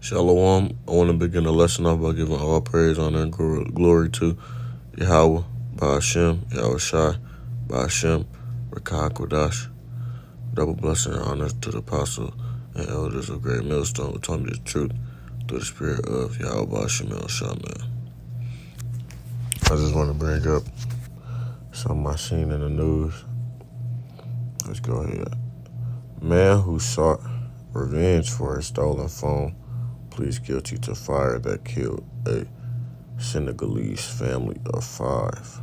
Shalom. I want to begin the lesson off by giving all praise, honor, and glory to Yahweh, Ba'ashem, Yahweh Shai, Ba'ashem, Rekah Kodash. Double blessing and honor to the apostle and elders of Great Millstone who taught me the truth through the spirit of Yahweh Ba'ashem El Shai, man. I just want to bring up something I seen in the news. Let's go ahead. Man who sought revenge for his stolen phone pleads guilty to fire that killed a Senegalese family of 5.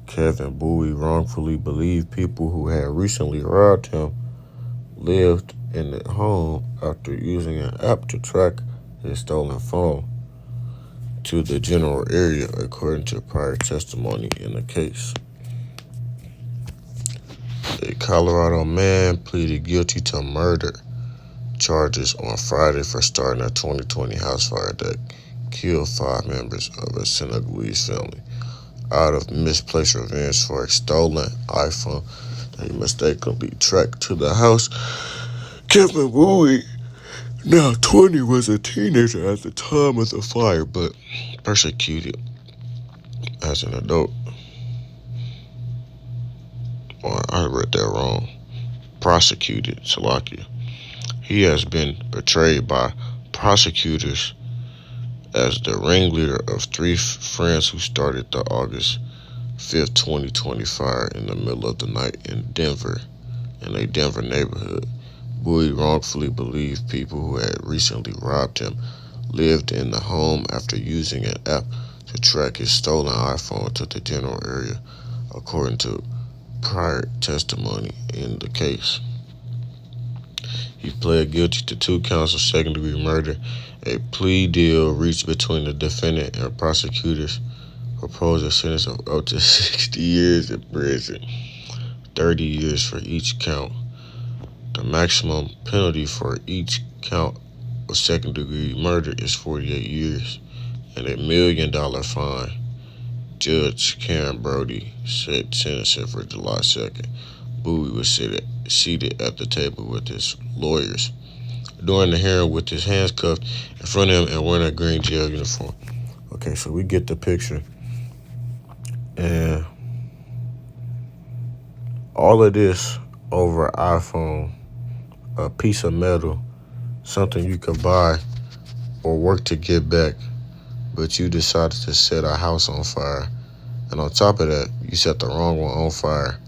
Kevin Bowie wrongfully believed people who had recently robbed him lived in the home after using an app to track his stolen phone to the general area, according to prior testimony in the case. A Colorado man pleaded guilty to murder charges on Friday for starting a 2020 house fire that killed 5 members of a Senegalese family out of misplaced revenge for a stolen iPhone that he mistakenly tracked to the house. Kevin Bowie, now 20, was a teenager at the time of the fire, but persecuted as an adult. Or I read that wrong. Prosecuted, Salakia. He has been portrayed by prosecutors as the ringleader of 3 friends who started the August 5th, 2020 fire in the middle of the night in Denver, in a Denver neighborhood. Bowie wrongfully believed people who had recently robbed him lived in the home after using an app to track his stolen iPhone to the general area, according to prior testimony in the case. He pled guilty to 2 counts of second-degree murder. A plea deal reached between the defendant and prosecutors proposed a sentence of up to 60 years in prison, 30 years for each count. The maximum penalty for each count of second-degree murder is 48 years and a $1 million fine. Judge Karen Brody said sentencing for July 2nd. Bowie was seated at the table with his lawyers during the hearing with his hands cuffed in front of him and wearing a green jail uniform. Okay, so we get the picture. And all of this over iPhone, a piece of metal, something you could buy or work to get back, but you decided to set a house on fire. And on top of that, you set the wrong one on fire.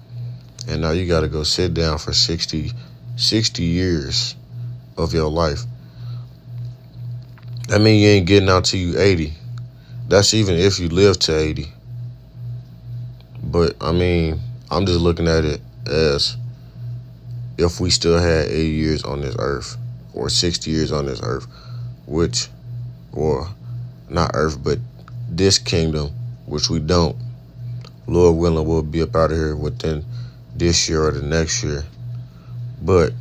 And now you got to go sit down for 60 years of your life. That means you ain't getting out till you 80. That's even if you live to 80. But, I mean, I'm just looking at it as if we still had 80 years on this earth or 60 years on this earth, which, or not earth, but this kingdom, which we don't. Lord willing, we'll be up out of here within this year or the next year. But,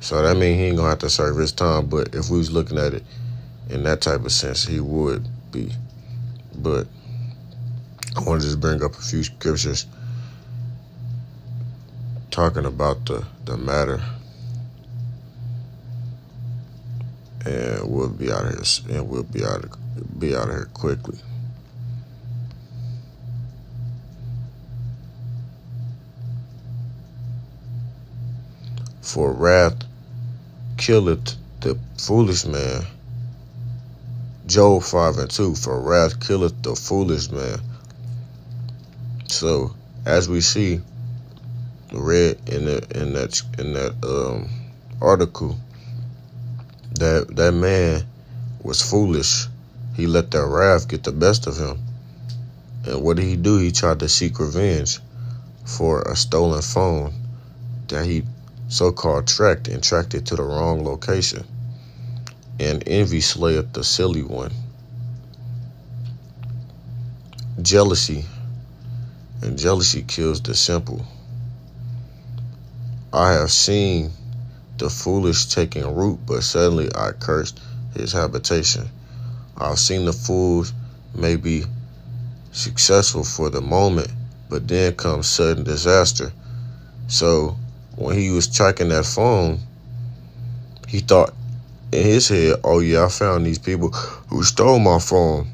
so that means he ain't gonna have to serve his time. But if we was looking at it in that type of sense, he would be. But I want to just bring up a few scriptures talking about the matter, and we'll be out of here. And we'll be out of here quickly. For wrath killeth the foolish man. Job 5:2. For wrath killeth the foolish man. So as we see, read in that article, that man was foolish. He let that wrath get the best of him. And what did he do? He tried to seek revenge for a stolen phone that he so-called tracked it to the wrong location. And envy slayeth the silly one. Jealousy kills the simple. I have seen the foolish taking root, but suddenly I cursed his habitation. I've seen the fools may be successful for the moment, but then comes sudden disaster. So when he was tracking that phone, He thought in his head, oh yeah, I found these people who stole my phone.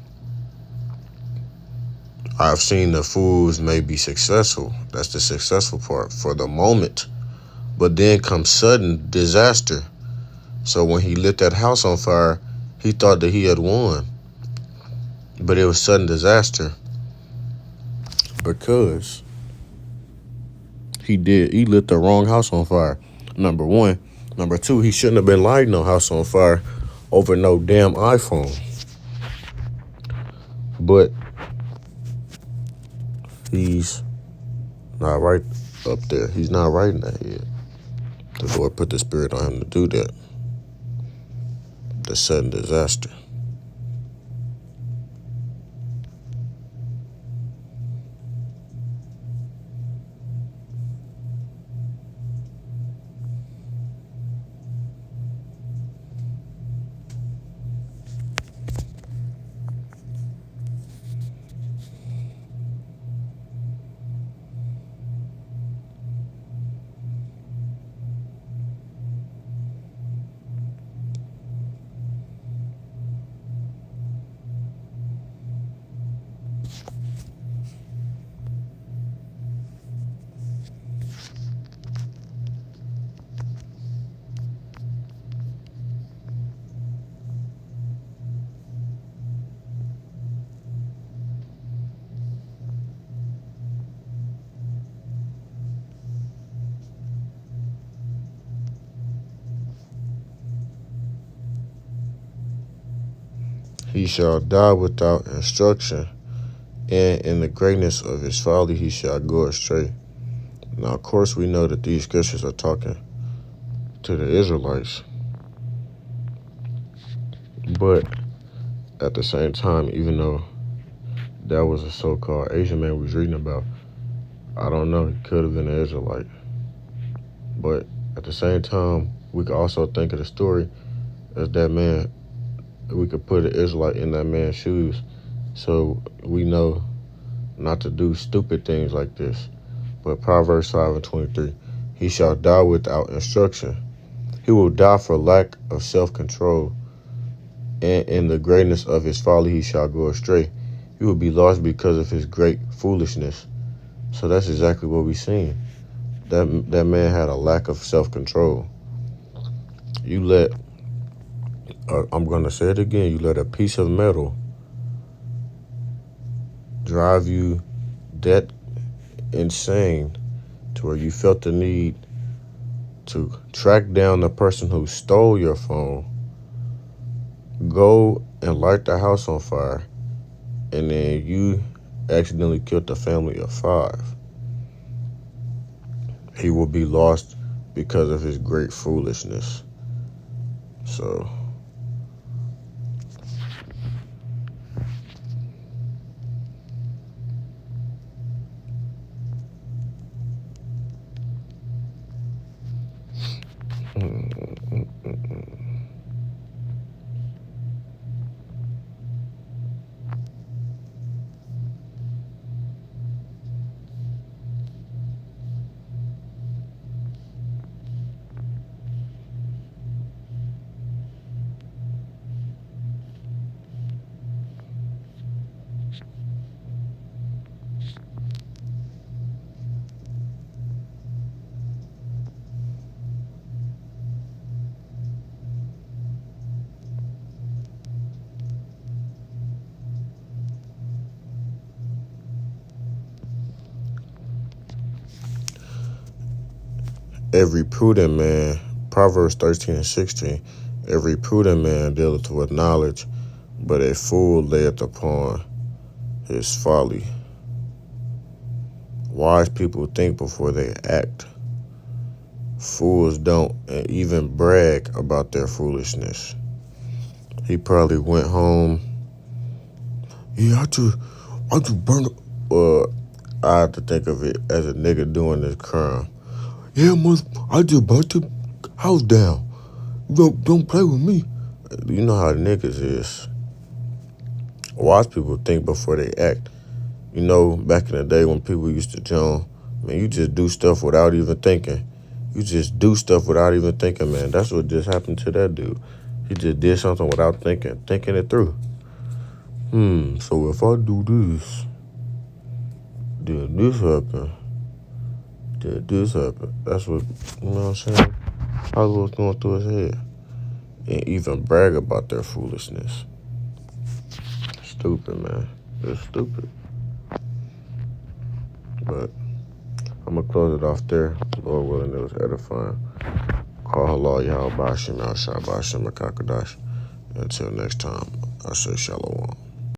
I've seen the fools may be successful. That's the successful part for the moment. But then comes sudden disaster. So when he lit that house on fire, he thought that he had won. But it was sudden disaster because he lit the wrong house on fire. Number one. Number two, he shouldn't have been lighting no house on fire over no damn iPhone. But he's not right up there. He's not right in that head. The Lord put the spirit on him to do that. The sudden disaster. He shall die without instruction, and in the greatness of his folly he shall go astray. Now, of course, we know that these scriptures are talking to the Israelites. But at the same time, even though that was a so-called Asian man we was reading about, I don't know, he could have been an Israelite. But at the same time, we could also think of the story as that man, we could put an Israelite in that man's shoes. So we know not to do stupid things like this. But Proverbs 5:23, he shall die without instruction. He will die for lack of self-control, and in the greatness of his folly he shall go astray. He will be lost because of his great foolishness. So that's exactly what we've seen. That man had a lack of self-control. You let, I'm going to say it again, you let a piece of metal drive you that insane to where you felt the need to track down the person who stole your phone, go and light the house on fire, and then you accidentally killed a family of 5. He will be lost because of his great foolishness. So every prudent man, Proverbs 13:16, every prudent man dealeth with knowledge, but a fool layeth upon his folly. Wise people think before they act. Fools don't, and even brag about their foolishness. He probably went home. Yeah, I just burned up. I have to think of it as a nigga doing this crime. Yeah, I just burnt the house down. Don't play with me. You know how niggas is. Wise people think before they act. Back in the day when people used to joke, man, you just do stuff without even thinking. You just do stuff without even thinking, man. That's what just happened to that dude. He just did something without thinking it through. So if I do this, then this happen. Then this happen. That's what, you know what I'm saying? Hollywood's going through his head. And even brag about their foolishness. Stupid, man. It's stupid. But I'm going to close it off there. Lord willing, it was edifying. Call halal Yahweh Bashim Al Shabashim Akakadash. Until next time, I say shalom.